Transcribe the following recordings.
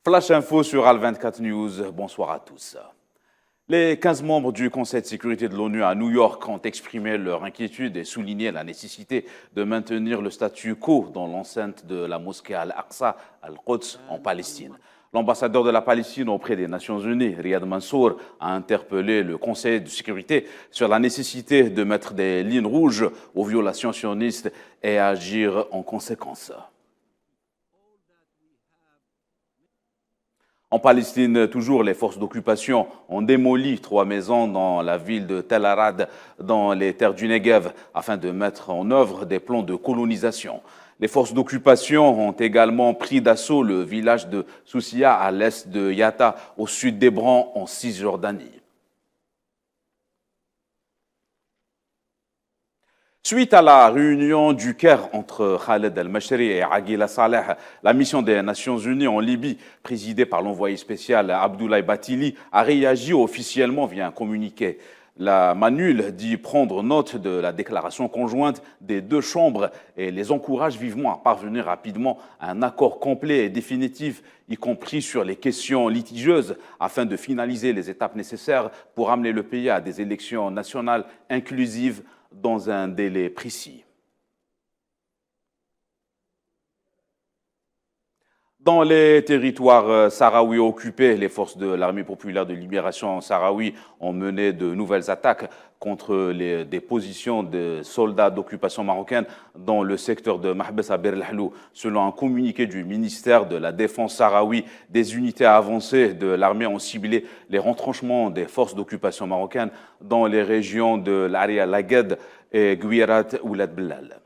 Flash Info sur Al24 News, bonsoir à tous. Les 15 membres du Conseil de sécurité de l'ONU à New York ont exprimé leur inquiétude et souligné la nécessité de maintenir le statu quo dans l'enceinte de la mosquée Al-Aqsa, Al-Quds, en Palestine. L'ambassadeur de la Palestine auprès des Nations Unies, Riyad Mansour, a interpellé le Conseil de sécurité sur la nécessité de mettre des lignes rouges aux violations sionistes et agir en conséquence. En Palestine, toujours, les forces d'occupation ont démoli 3 maisons dans la ville de Tel Arad, dans les terres du Negev, afin de mettre en œuvre des plans de colonisation. Les forces d'occupation ont également pris d'assaut le village de Sousia, à l'est de Yatta, au sud d'Hébron, en Cisjordanie. Suite à la réunion du Caire entre Khaled El-Mashri et Aguila Saleh, la mission des Nations Unies en Libye, présidée par l'envoyé spécial Abdoulaye Batili, a réagi officiellement via un communiqué. La MANUL dit prendre note de la déclaration conjointe des 2 chambres et les encourage vivement à parvenir rapidement à un accord complet et définitif, y compris sur les questions litigieuses, afin de finaliser les étapes nécessaires pour amener le pays à des élections nationales inclusives dans un délai précis. Dans les territoires sahraouis occupés, les forces de l'armée populaire de libération sahraoui ont mené de nouvelles attaques contre des positions de soldats d'occupation marocaine dans le secteur de Mahbes à Bir el-Halou. Selon un communiqué du ministère de la Défense sahraoui, des unités avancées de l'armée ont ciblé les retranchements des forces d'occupation marocaines dans les régions de l'Aria Laged et Gouirat Oulad Bellal.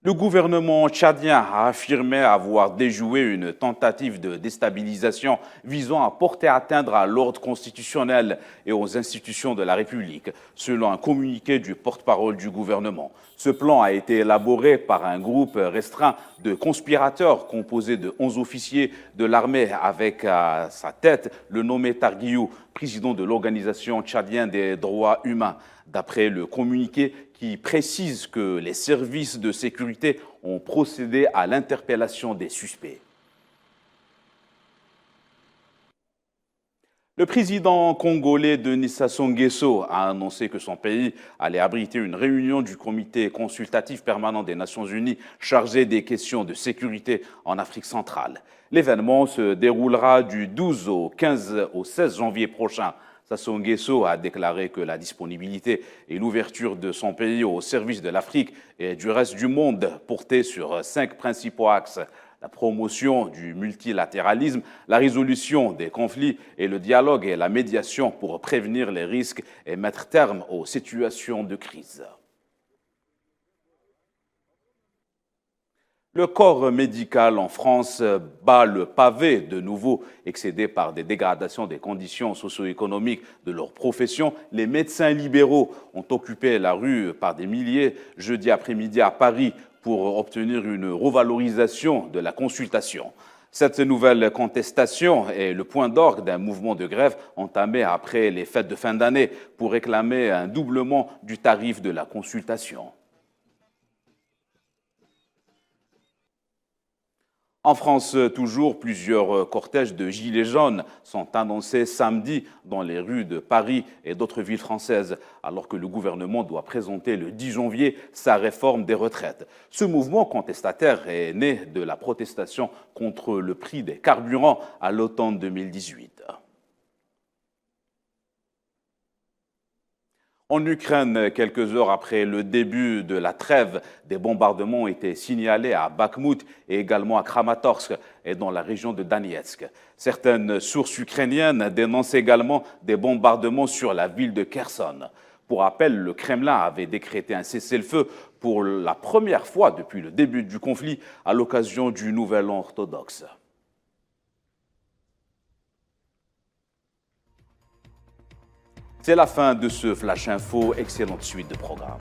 Le gouvernement tchadien a affirmé avoir déjoué une tentative de déstabilisation visant à porter atteinte à l'ordre constitutionnel et aux institutions de la République, selon un communiqué du porte-parole du gouvernement. Ce plan a été élaboré par un groupe restreint de conspirateurs composé de 11 officiers de l'armée avec à sa tête le nommé Targuiou, président de l'Organisation tchadienne des droits humains. D'après le communiqué qui précise que les services de sécurité ont procédé à l'interpellation des suspects. Le président congolais Denis Sassou Nguesso a annoncé que son pays allait abriter une réunion du comité consultatif permanent des Nations Unies chargé des questions de sécurité en Afrique centrale. L'événement se déroulera du 12 au 15 au 16 janvier prochain. Sassou Nguesso a déclaré que la disponibilité et l'ouverture de son pays au service de l'Afrique et du reste du monde portaient sur 5 principaux axes: la promotion du multilatéralisme, la résolution des conflits et le dialogue et la médiation pour prévenir les risques et mettre terme aux situations de crise. Le corps médical en France bat le pavé de nouveau, excédé par des dégradations des conditions socio-économiques de leur profession. Les médecins libéraux ont occupé la rue par des milliers jeudi après-midi à Paris pour obtenir une revalorisation de la consultation. Cette nouvelle contestation est le point d'orgue d'un mouvement de grève entamé après les fêtes de fin d'année pour réclamer un doublement du tarif de la consultation. En France, toujours, plusieurs cortèges de gilets jaunes sont annoncés samedi dans les rues de Paris et d'autres villes françaises, alors que le gouvernement doit présenter le 10 janvier sa réforme des retraites. Ce mouvement contestataire est né de la protestation contre le prix des carburants à l'automne 2018. En Ukraine, quelques heures après le début de la trêve, des bombardements ont été signalés à Bakhmout et également à Kramatorsk et dans la région de Donetsk. Certaines sources ukrainiennes dénoncent également des bombardements sur la ville de Kherson. Pour rappel, le Kremlin avait décrété un cessez-le-feu pour la première fois depuis le début du conflit à l'occasion du Nouvel An orthodoxe. C'est la fin de ce Flash Info. Excellente suite de programme.